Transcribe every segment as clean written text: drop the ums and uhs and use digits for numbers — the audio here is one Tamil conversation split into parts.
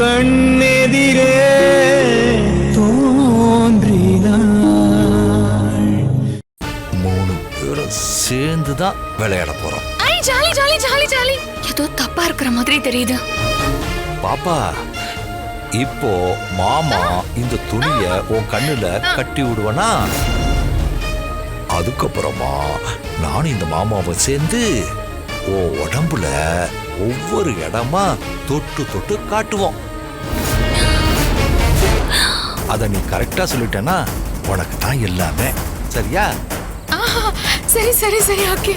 கண்ணெதிரே தோன்றினாள். 3 பேரும் சேர்ந்துதான் விளையாட போறோம். Jolly jolly jolly jolly. ஏதோ தப்பா இருக்கிற மாதிரி தெரியுது. பாப்பா, இப்போ மாமா இந்த துணிய உன் கண்ணுல கட்டி விடுவனா, அதுக்கப்புறமா நானும் இந்த மாமாவை சேர்ந்து உன் உடம்புல ஒவ்வொரு இடமா தொட்டு தொட்டு காட்டுவோம். அத நீ கரெக்டா சொல்லிட்டேன்னா உனக்கு தான் எல்லாமே. சரியா? சரி சரி சரி, ஓகே.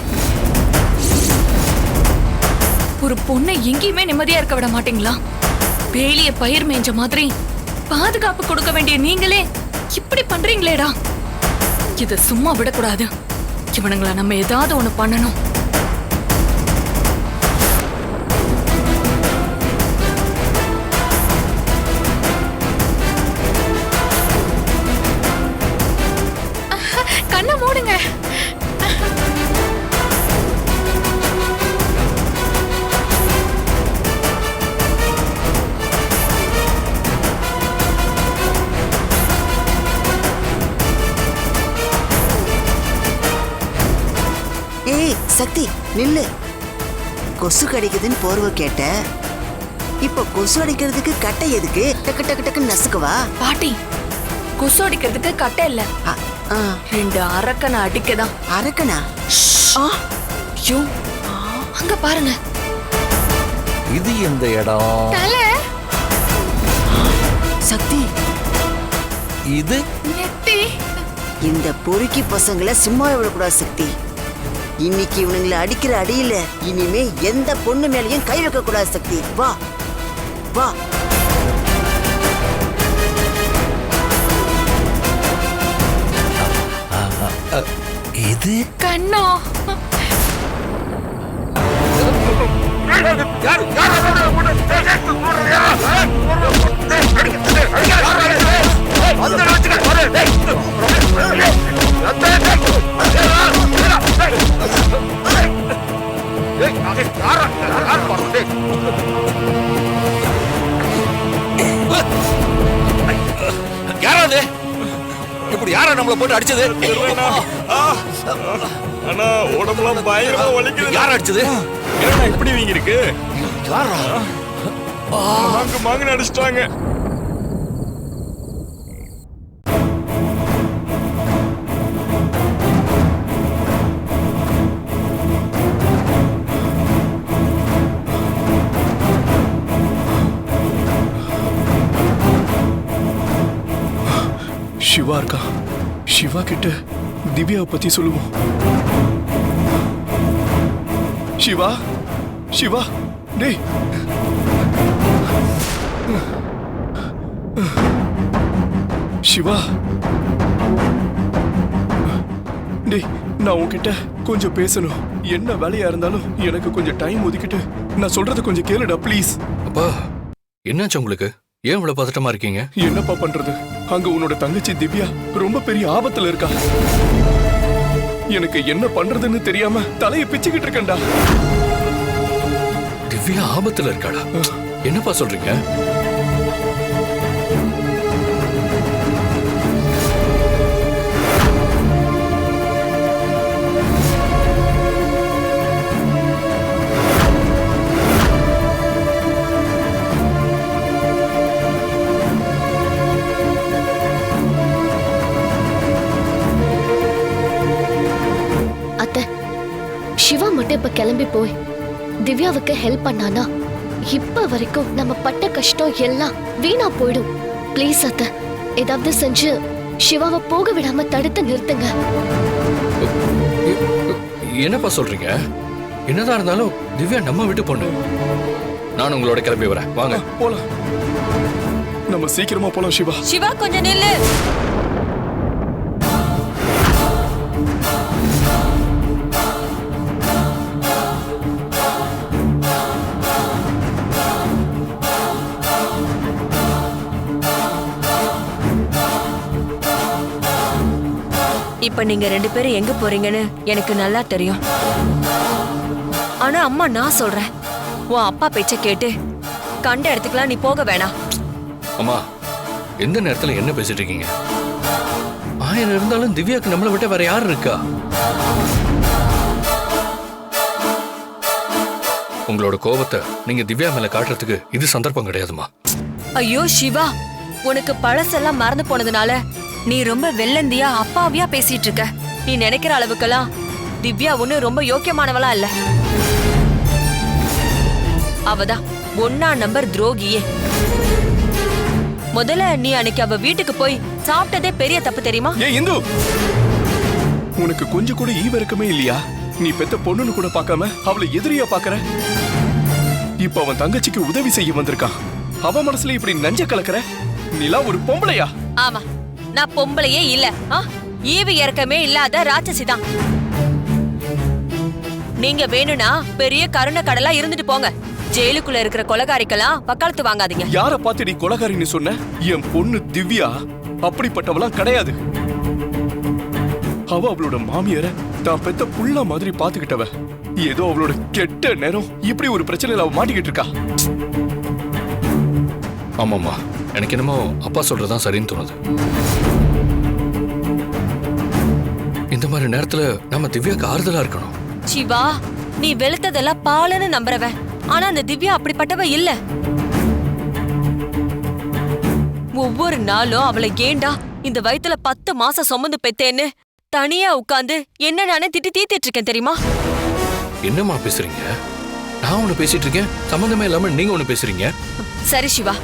ஒரு பொண்ணை எங்கேயுமே நிம்மதியா இருக்க விட மாட்டீங்களா? வேலிய பயிர் மேய்ஞ்ச மாதிரி பாதுகாப்பு கொடுக்க வேண்டிய நீங்களே இப்படி பண்றீங்களேடா. இத சும்மா விடக்கூடாது. இவனுங்கள நம்ம ஏதாவது ஒண்ணு பண்ணணும். கண்ணை மூடுங்க. சக்தி நில்லு. கொசு கடிக்குதுன்னு போர்வை கேட்ட, இப்ப கொசு அடிக்கிறதுக்கு கட்டை எதுக்கு? டக்கு டக்கு டக்குன்னு நசுக்கவா? பாட்டி, கொசு அடிக்கிறதுக்கு கட்டை இல்ல, 2 அரக்கனை அடிக்கதான். அரக்கனா? ஐயோ, அங்க பாருங்க. இது எந்த இடம்? சக்தி, இது நெத்தி. இந்த பொறுக்கி பசங்களை சும்மா விடக்கூடாது சக்தி. இன்னைக்கு இவனுங்களை அடிக்கிற அடியில இனிமே எந்த பொண்ணு மேலையும் கை வைக்க கூடாது சக்தி. வா வா. இது கண்ணோ. யாராவது இப்படி யாரா நம்மள போட்டு அடிச்சது? அண்ணா, உடம்புலாம் பயங்கரமா வலிக்குது. யார் அடிச்சது? என்னண்ணா இப்படி வீங்கி இருக்கு? யாரா? மாங்கு அடிச்சிட்டாங்க. சிவா இருக்கா? சிவா கிட்ட திவ்யாவை பத்தி சொல்லுவோம். சிவா, சிவா, டேய். சிவா, டேய், நான் உன்கிட்ட கொஞ்சம் பேசணும். என்ன வேலையா இருந்தாலும் எனக்கு கொஞ்சம் டைம் ஒதுக்கிட்டு நான் சொல்றத கொஞ்சம் கேளுடா ப்ளீஸ். அப்பா, என்னாச்சு உங்களுக்கு? ஏன் இவ்வளவு பதட்டமா இருக்கீங்க? என்னப்பா பண்றது? அங்க உன்னோட தங்கச்சி திவ்யா ரொம்ப பெரிய ஆபத்துல இருக்கா. எனக்கு என்ன பண்றதுன்னு தெரியாம தலையை பிச்சுக்கிட்டு இருக்கேன்டா. திவ்யா ஆபத்துல இருக்காடா? என்னப்பா சொல்றீங்க? சிவா மட்டும் இப்ப கிளம்பி போய் திவ்யாவுக்கு ஹெல்ப் பண்ணானா இப்ப வரைக்கும் நம்ம பட்ட கஷ்டம் எல்லாம் வீணா போயிடும். ப்ளீஸ் அத்தை, ஏதாவது செஞ்சு சிவாவை போக விடாம தடுத்து நிறுத்துங்க. என்னப்பா சொல்றீங்க? என்னதான் இருந்தாலும் திவ்யா நம்ம விட்டு பொண்ணு. நான் உங்களோட கிளம்பி வரேன், வாங்க போலாம். நம்ம சீக்கிரமா போலாம். சிவா, சிவா கொஞ்சம் நில்லு. இப்ப நீங்க 2 பேரும் எங்க போறீங்கன்னு எனக்கு நல்லா தெரியும். ஆனா அம்மா, நான் சொல்றேன், உன் அப்பா பேச்ச கேட்டு கண்ட இடத்துக்குலாம் நீ போக வேணாம். அம்மா எந்த நேரத்துல என்ன பேசிட்டு இருக்கீங்க? 1000 இருந்தாலும் திவ்யாக்கு நம்மளை விட்டு வேற யார் இருக்கா? உங்களோட கோபத்தை நீங்க திவ்யா மேல காட்டுறதுக்கு இது சந்தர்ப்பம் கிடையாதுமா. ஐயோ சிவா, உனக்கு பழசெல்லாம் மறந்து போனதுனால நீ ரொம்ப வெள்ளந்தியா அப்பாவியா பேசிட்டு இருக்க. நீ நினைக்கிற அளவுக்கெல்லாம் திவ்யா ஒண்ணு ரொம்ப யோக்கியமானவளா இல்ல. அவதான் 1ஆம் நம்பர் துரோகியே. முதல்ல நீ அன்னைக்கு அவ வீட்டுக்கு போய் சாப்பிட்டதே பெரிய தப்பு தெரியுமா? ஏய் இந்து, உனக்கு கொஞ்சம் கூட ஈவிரக்கமே இல்லையா? நீ பெத்த பொண்ணுன்னு கூட பார்க்காம அவளை எதிரியா பாக்குற. இப்ப அவன் தங்கச்சிக்கு உதவி செய்ய வந்திருக்கான். அவ மனசுல இப்படி நஞ்ச கலக்குற. நீலா ஒரு பொம்பளையா? ஆமா, நான் பொம்பளையே இல்ல. ஈவு இறக்கமே இல்லாத ராட்சசிதான். நீங்க வேணும்னா பெரிய கருணை கடலா இருந்துட்டு போங்க. ஜெயிலுக்குள்ள இருக்கிற கொலைகாரிக்கெல்லாம் வக்காலத்து வாங்காதீங்க. யார பார்த்து நீ கொலைகாரின்னு சொன்ன? என் பொண்ணு திவ்யா அப்படிப்பட்டவளாம் கிடையாது. அவ அவளோட மாமியார தான் பெத்த புள்ள மாதிரி பாத்துக்கிட்டவ. ஏதோ அவளோட கெட்ட நேரம் இப்படி ஒரு பிரச்சனையில அவ மாட்டிக்கிட்டு இருக்கா. ஆமாம்மா, எனக்கு என்னமோ அப்பா சொல்றதுதான் சரின்னு தோணுது. இந்த மாதிரி நேரத்துல நம்ம திவ்யாக்கு ஆறுதலா இருக்கணும். சிவா, நீ வெளுத்ததெல்லாம் பாலுன்னு நம்புறவன். ஆனா அந்த திவ்யா அப்படிப்பட்டவ இல்ல. ஒவ்வொரு நாளும் அவளை ஏண்டா இந்த வயித்துல 10 மாசம் சுமந்து பெத்தேன்னு தனியா உட்கார்ந்து என்ன நானே திட்டி தீத்திட்டு இருக்கேன் தெரியுமா? என்னம்மா பேசுறீங்க? நான் ஒண்ணு பேசிட்டு இருக்கேன், சம்பந்தமே இல்லாம நீங்க ஒண்ணு பேசுறீங்க. சரி சிவா,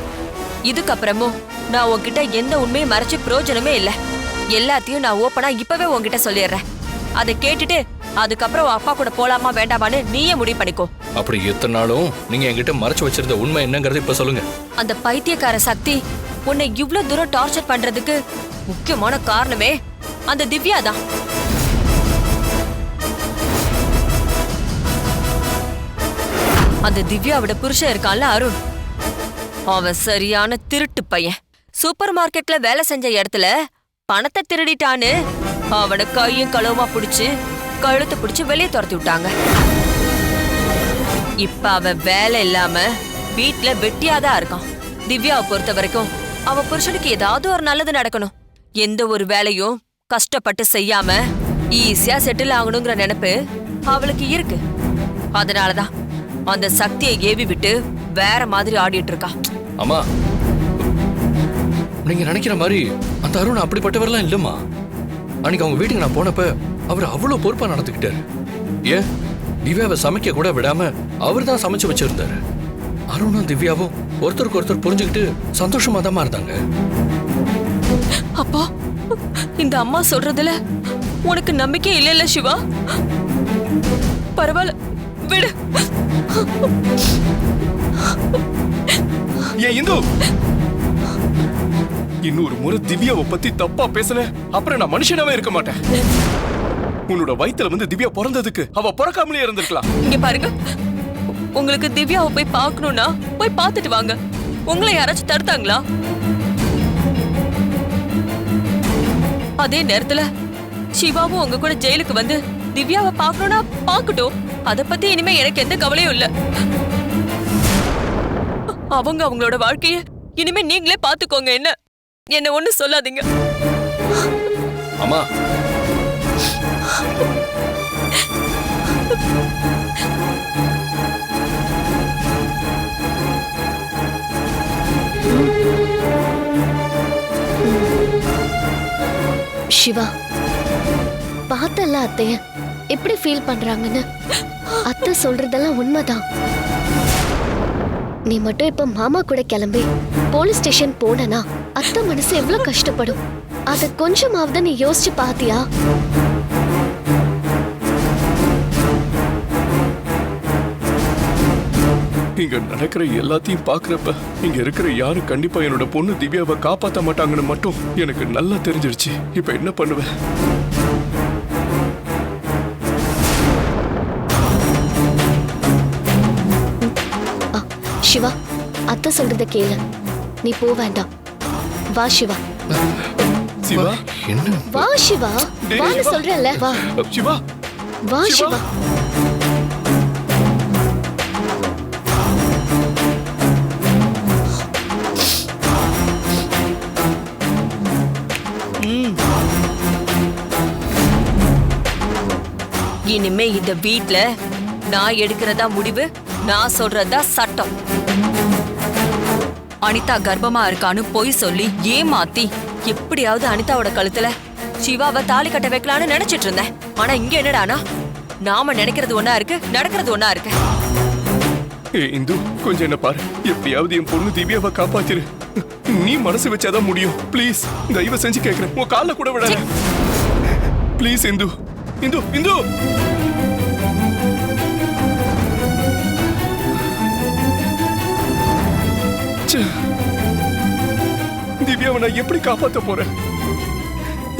இதுக்கப்புறமும் நான் உன்கிட்ட எந்த உண்மையை மறைச்சு பிரயோஜனமே இல்ல. எல்லாத்தையும் நான் ஓப்பனா இப்பவே உன்கிட்ட சொல்லிடுறேன். அதை கேட்டுட்டு அதுக்கப்புறம் அப்பா கூட போலாமா வேண்டாமான்னு நீயே முடிவு பண்ணிக்கோ. அப்படி எத்தனை நாளும் நீங்க என்கிட்ட மறைச்சு வச்சிருந்த உண்மை என்னங்கறது இப்ப சொல்லுங்க. அந்த பைத்தியக்கார சக்தி உன்னை இவ்ளோ தூரம் டார்ச்சர் பண்றதுக்கு முக்கியமான காரணமே அந்த திவ்யா தான். அந்த திவ்யாவோட புருஷன் இருக்கான்ல அருண், அவன் சரியான திருட்டு பையன். சூப்பர் மார்க்கெட்ல வேலை செஞ்ச இடத்துல பணத்தை திருடிட்டான்னு அவனை கையும் களவுமா பிடிச்சு கழுத்தை பிடிச்சு வெளியே துரத்தி விட்டாங்க. இப்ப அவன் வேலை இல்லாம வீட்டுல வெட்டியாதான் இருக்கான். திவ்யாவை பொறுத்த வரைக்கும் அவ புருஷனுக்கு ஏதாவது ஒரு நல்லது நடக்கணும். எந்த ஒரு வேலையும் கஷ்டப்பட்டு செய்யாம ஈஸியா செட்டில் ஆகணுங்கிற நினைப்பு அவளுக்கு இருக்கு. அதனாலதான் அந்த சக்தியை ஏவி விட்டு வேற மாதிரி ஆடிட்டு இருக்கா. அம்மா, நீங்க நினைக்கிற மாதிரி அந்த அருண் அப்படிப்பட்டவரெல்லாம் இல்லம்மா. அன்னைக்கு அவங்க வீட்டுக்கு நான் போனப்ப அவர் அவ்வளவு பொறுப்பா நடந்துக்கிட்டாரு. ஏன் திவ்யாவை சமைக்க கூட விடாம அவர் தான் சமைச்சு வச்சிருந்தாரு. அருணும் திவ்யாவும் ஒருத்தருக்கு ஒருத்தர் புரிஞ்சுக்கிட்டு சந்தோஷமா தான் இருந்தாங்க. அப்பா, இந்த அம்மா சொல்றதுல உனக்கு நம்பிக்கை இல்ல சிவா? பரவாயில்ல, விடு. ஏன் இந்து, இன்னொரு முறை திவ்யாவை பத்தி தப்பா பேசல அப்புறம் நான் மனுஷனாவே இருக்க மாட்டேன். உன்னோட வயித்துல வந்து திவ்யா பிறந்ததுக்கு அவ பிறக்காமலே இருந்திருக்கலாம். இங்க பாருங்க, உங்களுக்கு திவ்யாவை போய் பார்க்கணும்னா போய் பார்த்துட்டு வாங்க. உங்களை யாராச்சும் தடுத்தாங்களா? அதே நேரத்துல சிவாவும் உங்க கூட ஜெயிலுக்கு வந்து திவ்யாவை பார்க்கணும்னா பார்க்கட்டும். அத பத்தி இனிமே எனக்கு எந்த கவலையும் இல்ல. அவங்க அவங்களோட வாழ்க்கைய இனிமே நீங்களே பாத்துக்கோங்க. என்ன ஒண்ணு சொல்லாதீங்க. அம்மா, சிவா, பார்த்தல அத்தைய எப்படி ஃபீல் பண்றாங்கன்னு. அத்தை சொல்றதெல்லாம் உண்மைதான். நீ மட்டும் இப்ப மாமா கூட கிளம்பி போலீஸ் ஸ்டேஷன் போனனா அத்தை மனசு எவ்வளவு கஷ்டப்படும். அத கொஞ்சமாவது நீ யோசிச்சு பாத்தியா? இங்க நடக்கிற எல்லாத்தையும் பாக்குறப்ப இங்க இருக்கிற யாரும் கண்டிப்பா என்னோட பொண்ணு திவ்யாவை காப்பாத்த மாட்டாங்கன்னு மட்டும் எனக்கு நல்லா தெரிஞ்சிருச்சு. இப்ப என்ன பண்ணுவேன்? சிவா, அத்தை சொல்றத கேளு. நீ போ வேண்டாம். வா சிவா. சிவா, என்ன? வா சிவா, வான்னு சொல்றேன்ல. வா சிவா, வா சிவா. இனிமே இந்த வீட்ல நான் எடுக்கிறதா முடிவு, நான் சொல்றதா சட்டம். அனிதா கர்ப்பமா இருக்கான்னு பொய் சொல்லி ஏமாத்தி எப்படியாவது அனிதாவோட கழுத்துல சிவாவை தாலி கட்ட வைக்கலான்னு நினைச்சிட்டு இருந்தேன். ஆனா இங்க என்னடானா நாம நினைக்கிறது ஒண்ணா இருக்கு, நடக்கிறது ஒண்ணா இருக்கு. இந்து கொஞ்சம் என்ன பாரு, எப்படியாவது என் பொண்ணு திவ்யாவை காப்பாத்திரு. நீ மனசு வச்சாதான் முடியும். ப்ளீஸ் தயவு செஞ்சு கேக்குறேன், உன் கால கூட விட ப்ளீஸ். இந்து இந்து இந்து திவ்யாவை நான் எப்படி காப்பாத்த போறேன்?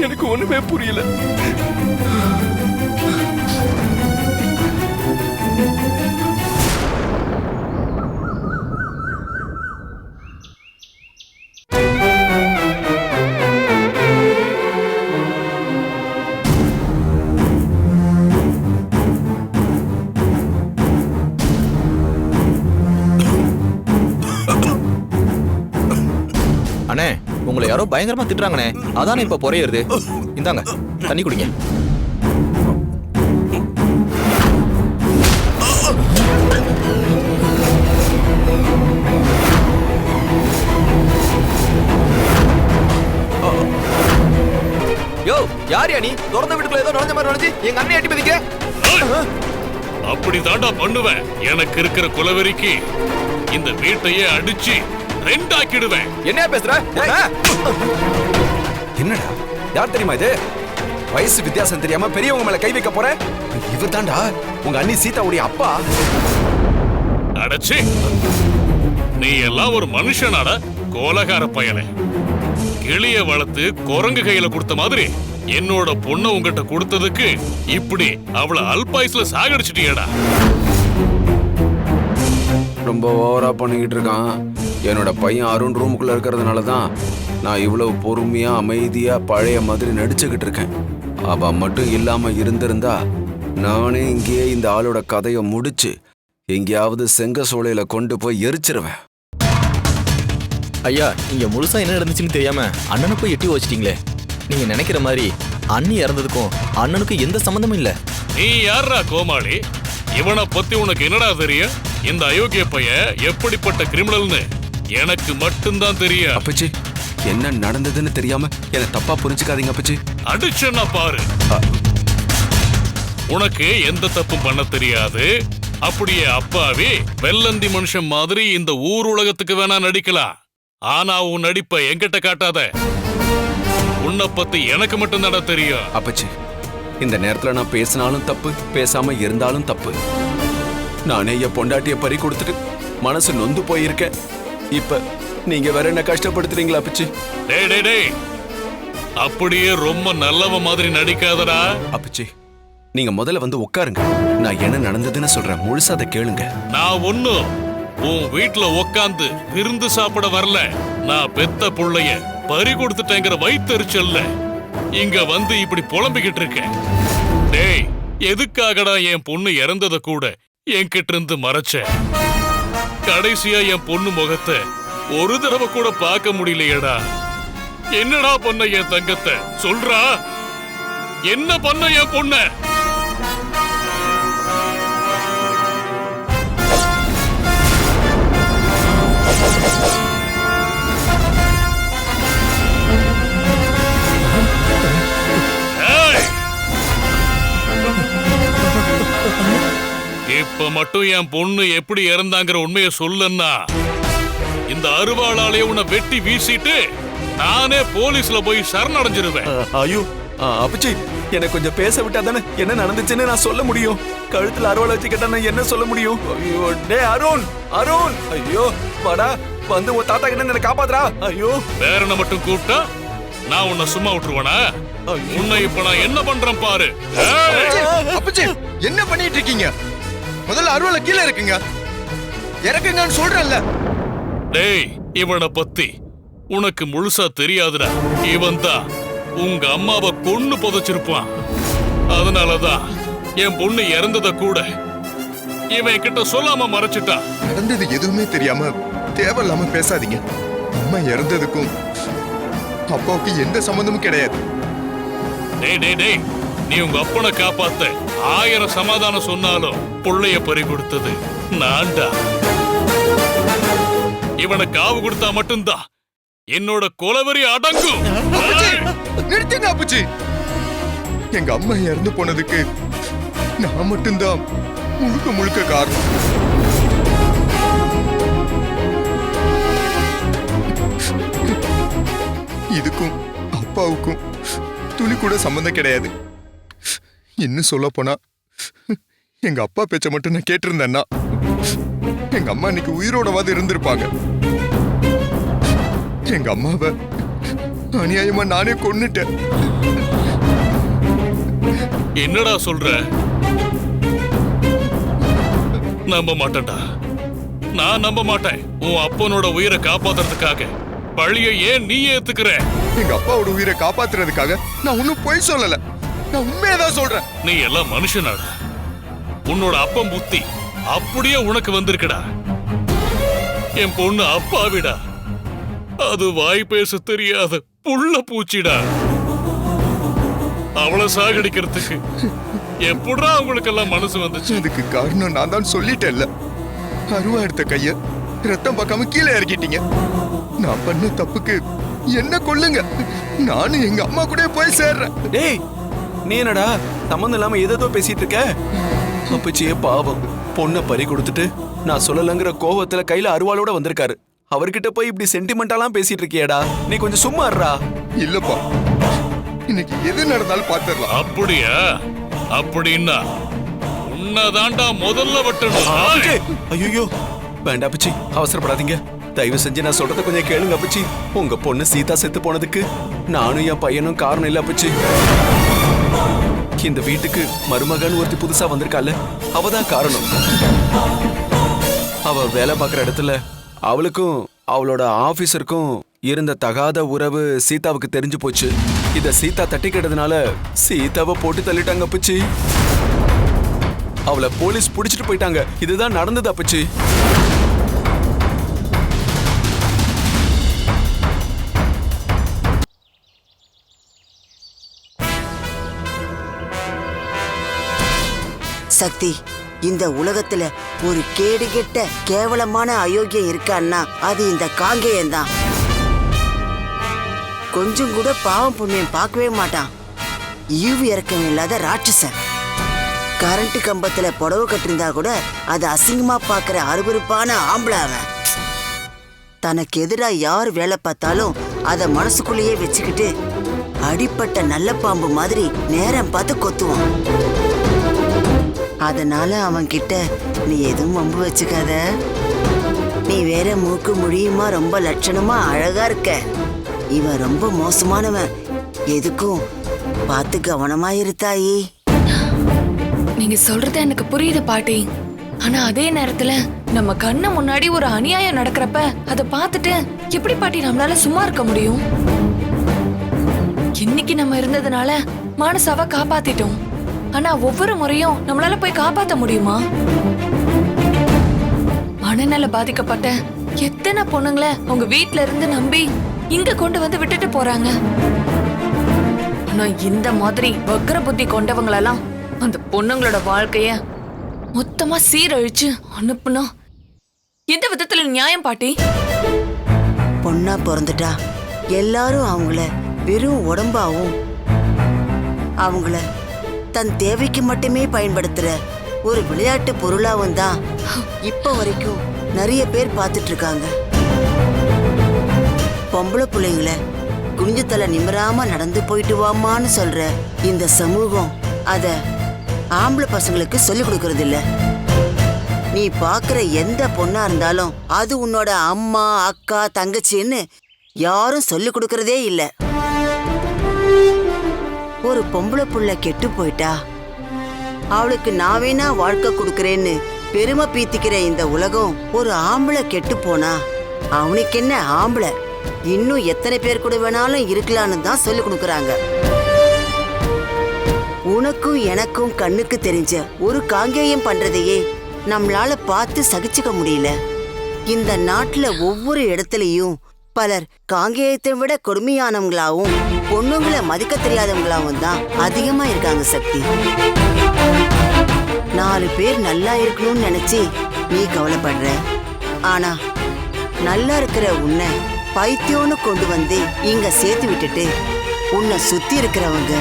எனக்கு ஒண்ணுமே புரியல. அண்ணே, உங்களை யாரோ பயங்கரமா திட்டுறாங்கண்ணே, அதானே இப்ப புறையிறது. இந்தாங்க தண்ணி குடிங்க. யோ, யார் நீ? திறந்த வீட்டுக்குள்ள ஏதோ நுழைஞ்ச மாதிரி நுழைஞ்சு எங்க அண்ணனை அடி பதிக்க. அப்படி தாண்டா பண்ணுவேன். எனக்கு இருக்கிற குலவெறிக்கு இந்த வீட்டையே அடிச்சு ரெண்டாக்கிடுவேன். என்ன பேசுற? என்னடா, யார் தெரியுமா இது? வயசு வித்தியாசம் தெரியாம பெரியவங்க மேல கை வைக்க போற? இவர் தாண்டா உங்க அண்ணி சீதாவுடைய அப்பா. அடச்சி, நீ எல்லாம் ஒரு மனுஷனாடா? கோலகார பயலே, கிளிய வளர்த்து குரங்கு கையில கொடுத்த மாதிரி என்னோட பொண்ணை உங்ககிட்ட கொடுத்ததுக்கு இப்படி அவளை அல்பாயுஸ்ல சாகடிச்சிட்டியடா. ரொம்ப ஓவரா பண்ணிக்கிட்டு இருக்கான். என்னோட பையன் அருண் ரூமுக்குள்ள இருக்கிறதுனால தான் நான் இவ்வளவு பொறுமையா அமைதியா பழைய மாதிரி நடிச்சுக்கிட்டு இருக்கேன். அவ மட்டும் இல்லாம இருந்திருந்தா நானே இங்கேயே இந்த ஆளோட கதையை முடிச்சு எங்கேயாவது செங்க சோலையில கொண்டு போய் எரிச்சிருவேன். ஐயா, இங்க முழுசா என்ன நடந்துச்சுன்னு தெரியாம அண்ணனை போய் எட்டி வச்சிட்டீங்களே. நீங்க நினைக்கிற மாதிரி அண்ணி இறந்ததுக்கும் அண்ணனுக்கும் எந்த சம்பந்தமும் இல்ல. நீ யாரா கோமாளி? இவனை பத்தி உனக்கு என்னடா தெரியும்? இந்த அயோக்கிய பையன் எப்படிப்பட்ட கிரிமினல்னு எனக்கு மட்டும்தான் தெரியும். அப்பச்சி, என்ன நடந்ததுன்னு தெரியாம என்ன தப்பா புரிஞ்சுக்காதீங்க அப்பச்சி. அடிச்சேன்னா பாரு, உனக்கு எந்த தப்பும் பண்ண தெரியாது. அப்படியே அப்பாவே வெள்ளந்தி மனுஷன் மாதிரி இந்த ஊர் உலகத்துக்கு வேணா நடிக்கலாம். ஆனா உன் நடிப்பை என்கிட்ட காட்டாத. உன்னை பத்தி எனக்கு மட்டும்தான் தெரியும். அப்பச்சி, இந்த நேரத்துல நான் பேசினாலும் தப்பு, பேசாம இருந்தாலும் தப்பு. நானே என் பொண்டாட்டிய பறி கொடுத்துட்டு மனசு நொந்து போயிருக்கேன். இப்ப நீங்க வேற என்ன கஷ்டப்படுத்துறீங்களா அப்பச்சி? டேய் டேய் டேய், அப்படியே ரொம்ப நல்லவ மாதிரி நடிக்காதடா. அப்பச்சி, நீங்க முதல்ல வந்து உட்காருங்க. நான் என்ன நடந்ததுன்னு சொல்றேன், முழுசா அதை கேளுங்க. நான் ஒண்ணும் உன் வீட்டுல உக்காந்து விருந்து சாப்பிட வரல. நான் பெத்த புள்ளைய பறி கொடுத்துட்டேங்கிற வயித்தெரிச்சல்ல இங்க வந்து இப்படி புலம்பிக்கிட்டு இருக்கேன். டேய், எதுக்காகடா என் பொண்ணு இறந்தத கூட என்கிட்ட இருந்து மறைச்ச? கடைசியா என் பொண்ணு முகத்தை ஒரு தடவை கூட பார்க்க முடியலையேடா. என்னடா பண்ண என் தங்கத்தை சொல்றா? என்ன பண்ண என் பொண்ண? இப்ப மட்டும் என் பொண்ணு எப்படி இறந்தாங்கிற உண்மையை சொல்லன்னா இந்த அருவாளாலே உன்னை வெட்டி வீசிட்டு நானே போலீஸ்ல போய் சரணடைஞ்சிருவேன். ஐயோ அப்பச்சி, எனக்கு கொஞ்சம் பேச விட்டா தானே என்ன நடந்துச்சுன்னு நான் சொல்ல முடியும். கழுத்துல அருவாளை வச்சுக்கிட்டா நான் என்ன சொல்ல முடியும்? ஐயோ, டே அருண், அருண், ஐயோ வாடா, வந்து உன் தாத்தா கிட்ட என்ன காப்பாத்துறா. ஐயோ, பேரனை மட்டும் கூப்பிட்டா நான் உன்னை சும்மா விட்டுருவேனா? உன்னை இப்ப நான் என்ன பண்றேன் பாரு. அப்பச்சி, என்ன பண்ணிட்டு இருக்கீங்க? முதல்ல அருவாளை கீழே இருக்குங்க, இறக்குங்கன்னு சொல்றேன்ல. டேய், இவனை பத்தி உனக்கு முழுசா தெரியாதுடா. இவன் தான் உங்க அம்மாவை கொன்னு புதைச்சிருப்பான். அதனாலதான் என் பொண்ணு இறந்தத கூட இவன் கிட்ட சொல்லாம மறைச்சிட்டான். நடந்தது எதுவுமே தெரியாம தேவையில்லாம பேசாதீங்க. அம்மா இறந்ததுக்கும் அப்பாவுக்கு எந்த சம்பந்தமும் கிடையாது. டேய் டேய் டேய், நீ உங்க அப்பனை காப்பாத்த 1000 சமாதானம் சொன்னாலும் புள்ளைய பறி கொடுத்தது நான்டா. இவனை காவு கொடுத்தா மட்டும்தான் என்னோட கொலவெறி அடங்கும். நிறுத்துங்க அப்புச்சி. எங்க அம்மா இறந்து போனதுக்கு நான் மட்டும்தான் முழுக்க முழுக்க காரணம். இதுக்கும் அப்பாவுக்கும் துளி கூட சம்பந்தம் கிடையாது. இன்னும் சொல்ல போனா எங்க அப்பா பேச்ச மட்டும் நான் கேட்டிருந்தேன்னா எங்க அம்மா இன்னைக்கு உயிரோடவாது இருந்திருப்பாங்க. எங்க அம்மாவை அநியாயமா நானே கொன்னுட்டேன். என்னடா சொல்ற? நம்ப மாட்டேன்டா. நான் நம்ப மாட்டேன். உன் அப்பனோட உயிரை காப்பாத்துறதுக்காக பழிய ஏன் நீ ஏத்துக்கிற? எங்க அப்பாவோட உயிரை காப்பாத்துறதுக்காக நான் ஒன்னும் பொய் சொல்லல. நான் உண்மையதான் சொல்றேன். நீ எல்லாம் மனுஷனாடா. உன்னோட அப்பன் புத்தி அப்படியே உனக்கு வந்திருக்கடா. என் பொண்ணு அப்பாவிடா. அது வாய் பேச தெரியாத புள்ள பூச்சிடா. அவளை சாகடிக்கிறதுக்கு எப்படா அவங்களுக்கெல்லாம் மனசு வந்துச்சு? அதுக்கு காரணம் நான் தான் சொல்லிட்டேன்ல. அருவா எடுத்த கைய ரத்தம் பார்க்காம கீழே இறக்கிட்டீங்க. நான் பண்ண தப்புக்கு என்ன கொல்லுங்க. நானும் எங்க அம்மா கூட போய் சேர்றேன். டேய், நீ என்னடா சம்மந்தம் இல்லாம ஏதோ பேசிட்டு இருக்க? அப்பச்சியே பாவம், பொண்ணை பறி கொடுத்துட்டு நான் சொல்லலங்கிற கோவத்துல கையில அருவாளோட வந்திருக்காரு. அவர்கிட்ட போய் இப்படி சென்டிமெண்டாலாம் பேசிட்டு இருக்கியடா. நீ கொஞ்சம் சும்மா இருடா. இல்லப்பா, இன்னைக்கு எது நடந்தாலும் பாத்துடலாம். அப்படியா? அப்படின்னா உன்னதாண்டா முதல்ல வெட்டணும். ஐயோ வேண்டாம் அப்பச்சி, அவசரப்படாதீங்க. தயவு செஞ்சு நான் சொல்றத கொஞ்சம் கேளுங்க அப்பச்சி. உங்க பொண்ணு சீதா செத்து போனதுக்கு நானும் என் பையனும் காரணம் இல்ல அப்பச்சி. இந்த வீட்டுக்கு மருமகன் ஒருத்தி புதுசா வந்திருக்கால, அவதான் காரணம். அவ வேலை பார்க்குற இடத்துல அவளுக்கும் அவளோட ஆபீசருக்கும் இருந்த தகாத உறவு சீதாவுக்கு தெரிஞ்சு போச்சு. இத சீதா தட்டிக்கிட்டதுனால சீதாவை போட்டு தள்ளிட்டாங்க அப்பச்சி. அவளை போலீஸ் புடிச்சிட்டு போயிட்டாங்க. இதுதான் நடந்தது அப்பச்சி. சக்தி, இந்த உலகத்துல ஒரு கேடுகெட்ட கேவலமான அயோக்கியம் இருக்கான்னா அது இந்த காங்கேயன் தான். கொஞ்சம் கூட பாவம் புண்ணியம் பார்க்கவே மாட்டான். ஈவு இறக்கம் இல்லாத ராட்சசன். கரண்ட் கம்பத்துல புடவை கட்டிருந்தா கூட அது அசிங்கமா பாக்குற அருவருப்பான ஆம்பளை அவன். தனக்கு எதிராக யார் வேலை பார்த்தாலும் அதை மனசுக்குள்ளேயே வச்சுக்கிட்டு அடிப்பட்ட நல்ல பாம்பு மாதிரி நேரம் பார்த்து கொத்துவான். அதனால அவன் கிட்ட நீ எதுவும் வம்பு வச்சுக்காத. நீ வேற மூக்கு முடியுமா ரொம்ப லட்சணமா அழகா இருக்க. இவன் ரொம்ப மோசமானவன். எதுக்கும் பார்த்து கவனமா இருத்தாயி. நீங்க சொல்றது எனக்கு புரியுது பாட்டி. ஆனா அதே நேரத்துல நம்ம கண்ணு முன்னாடி ஒரு அநியாயம் நடக்கிறப்ப அதை பார்த்துட்டு எப்படி பாட்டி நம்மளால சும்மா இருக்க முடியும்? இன்னைக்கு நம்ம இருந்ததுனால மானசாவை காப்பாத்திட்டோம். ஆனா ஒவ்வொரு முறையும் நம்மளால போய் காப்பாத்த முடியுமா? மனநல பாதிக்கப்பட்ட எத்தனை பொண்ணுங்களை அவங்க வீட்ல இருந்து நம்பி இங்க கொண்டு வந்து விட்டுட்டு போறாங்க. ஆனா இந்த மாதிரி வக்ர புத்தி கொண்டவங்களெல்லாம் அந்த பொண்ணுங்களோட வாழ்க்கைய மொத்தமா சீரழிச்சு அனுப்புனா எந்த விதத்துல நியாயம் பாட்டி? பொண்ணா பிறந்துட்டா எல்லாரும் அவங்கள வெறும் உடம்பாவும் அவங்கள தன் தேவைக்கு மட்டுமே பயன்படுத்துற ஒரு விளையாட்டு பொருளாவும் தான் இப்ப வரைக்கும் நிறைய பேர் பார்த்துட்டு இருக்காங்க. பொம்பளை பிள்ளைங்களை குனிஞ்ச தலை நிமிராம நடந்து போயிட்டு வாமான்னு சொல்ற இந்த சமூகம் அத ஆம்பளை பசங்களுக்கு சொல்லிக் கொடுக்கறது இல்ல. நீ பாக்குற எந்த பொண்ணா இருந்தாலும் அது உன்னோட அம்மா அக்கா தங்கச்சின்னு யாரும் சொல்லிக் கொடுக்கறதே இல்ல. ஒரு பொம்பளை புள்ள கெட்டு போயிட்டா அவளுக்கு நான் வேணா வாழ்க்கை கொடுக்கறேன்னு பெருமை பீத்திக்கிற இந்த உலகம் ஒரு ஆம்பளை கெட்டு போனா அவனுக்கு என்ன ஆம்பளை இன்னும் எத்தனை பேர் கூட வேணாலும் இருக்கலான்னு தான் சொல்லி கொடுக்கறாங்க. உனக்கும் எனக்கும் கண்ணுக்கு தெரிஞ்ச ஒரு காங்கேயம் பண்றதையே நம்மளால பார்த்து சகிச்சுக்க முடியல. இந்த நாட்டுல ஒவ்வொரு இடத்துலயும் பலர் காங்கேயத்தை விட கொடுமையானவங்களாவும் பொண்ணுங்களை மதிக்க தெரியாதவங்களாவும் தான் அதிகமா இருக்காங்க சக்தி. 4 பேர் நல்லா இருக்கணும்னு நினைச்சு நீ கவலைப்படுற. ஆனா நல்லா இருக்கிற உன்னை பைத்தியம்னு கொண்டு வந்து இங்க சேர்த்து விட்டுட்டு உன்னை சுத்தி இருக்கிறவங்க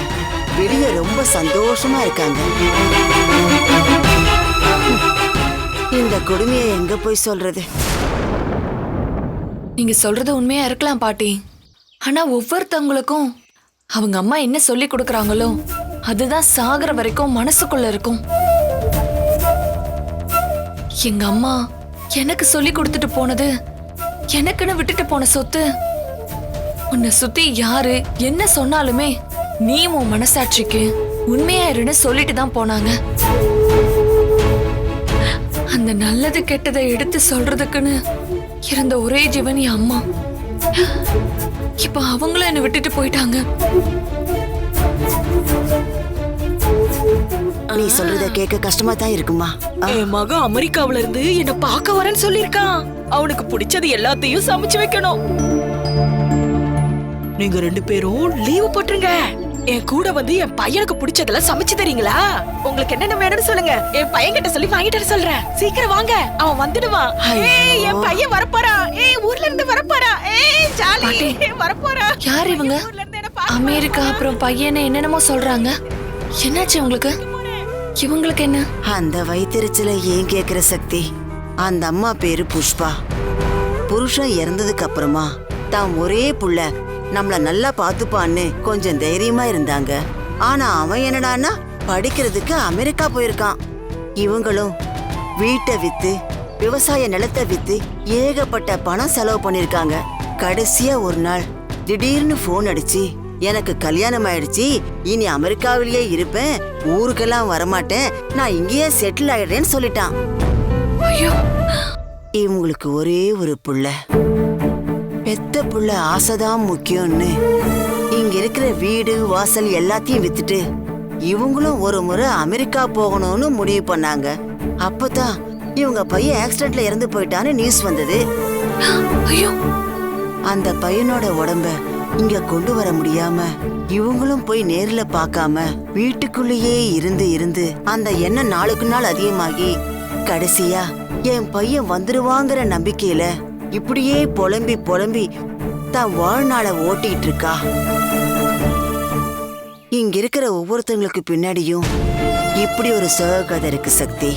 வெளியே ரொம்ப சந்தோஷமா இருக்காங்க. இந்த கொடுமையை எங்க போய் சொல்றது? நீங்க சொல்றது உண்மையா இருக்கலாம் பாட்டி. ஆனா ஒவ்வொருத்தவங்களுக்கும் அவங்க அம்மா என்ன சொல்லி கொடுக்கறாங்களோ அதுதான் சாகர வரைக்கும் மனசுக்குள்ள இருக்கும். எங்க அம்மா எனக்கு சொல்லி கொடுத்துட்டு போனது, எனக்குன்னு விட்டுட்டு போன சொத்து. உன்னை சுத்தி யாரு என்ன சொன்னாலுமே நீ உன் மனசாட்சிக்கு உண்மையா இருன்னு சொல்லிட்டு தான் போனாங்க. அந்த நல்லது கெட்டதை எடுத்து சொல்றதுக்குன்னு இருந்த ஒரே ஜீவன் என் அம்மா. இப்ப அவங்களும் என்னை விட்டுட்டு போயிட்டாங்க. நீ சொல்றத கேட்க கஷ்டமா தான் இருக்குமா? என் மகன் அமெரிக்காவில இருந்து என்ன பார்க்க வரேன்னு சொல்லிருக்கான். அவனுக்கு பிடிச்சது எல்லாத்தையும் சமைச்சு வைக்கணும். நீங்க 2 பேரும் லீவு போட்டுருங்க. என் கூட வந்து என் பையனுக்கு பிடிச்சதெல்லாம் சமைச்சு தரீங்களா? உங்களுக்கு என்னென்ன வேணும்னு சொல்லுங்க. என் பையன் கிட்ட சொல்லி வாங்கிட்டு சொல்றேன். சீக்கிரம் வாங்க, அவன் வந்துடுவான். ஏய், என் பையன் வரப்போறா. ஏய், ஊர்ல இருந்து வரப்போறா. ஏய், ஜாலி வரப்போறா. யார் இவங்க? அமெரிக்கா அப்புறம் பையனை என்னென்னமோ சொல்றாங்க. என்னாச்சு உங்களுக்கு? இவங்களுக்கு என்ன? அந்த வயிற்றுச்சல ஏன் கேக்குற சக்தி? அந்த அம்மா பேரு புஷ்பா. புருஷன் இறந்ததுக்கு அப்புறமா தான் ஒரே புள்ள நம்மள நல்லா பாத்துப்பான்னு கொஞ்சம் தைரியமா இருந்தாங்க. ஆனா அவன் என்னடான்னா படிக்கிறதுக்கு அமெரிக்கா போயிருக்கான். இவங்களும் வீட்டை வித்து விவசாய நிலத்தை வித்து ஏகப்பட்ட பணம் செலவு பண்ணிருக்காங்க. கடைசியா ஒரு நாள் திடீர்னு போன் அடிச்சு, எனக்கு கல்யாணம் ஆயிடுச்சு, இனி அமெரிக்காவிலேயே இருப்பேன், ஊருக்கெல்லாம் வரமாட்டேன், நான் இங்கேயே செட்டில் ஆயிடுறேன்னு சொல்லிட்டான். இவங்களுக்கு ஒரே ஒரு புள்ள. பெத்த புள்ள ஆசைதான் முக்கியம்னு இங்க இருக்கிற வீடு வாசல் எல்லாத்தையும் வித்துட்டு இவங்களும் ஒரு முறை அமெரிக்கா போகணும்னு முடிவு பண்ணாங்க. அப்பதான் இவங்க பையன் ஆக்சிடென்ட்ல இறந்து போயிட்டான்னு நியூஸ் வந்தது. அந்த பையனோட உடம்ப இங்க கொண்டு வர முடியாம இவங்களும் போய் நேர்ல பார்க்காம வீட்டுக்குள்ளேயே இருந்து இருந்து அந்த எண்ணம் நாளுக்கு நாள் அதிகமாகி கடைசியா என் பையன் வந்துருவாங்கிற நம்பிக்கையில இப்படியே புலம்பி புலம்பி தான் வாழ்நாளை ஓட்டிட்டு இருக்கா. இங்க இருக்கிற ஒவ்வொருத்தங்களுக்கு பின்னாடியும் இப்படி ஒரு சோக கதை இருக்கு சக்தி.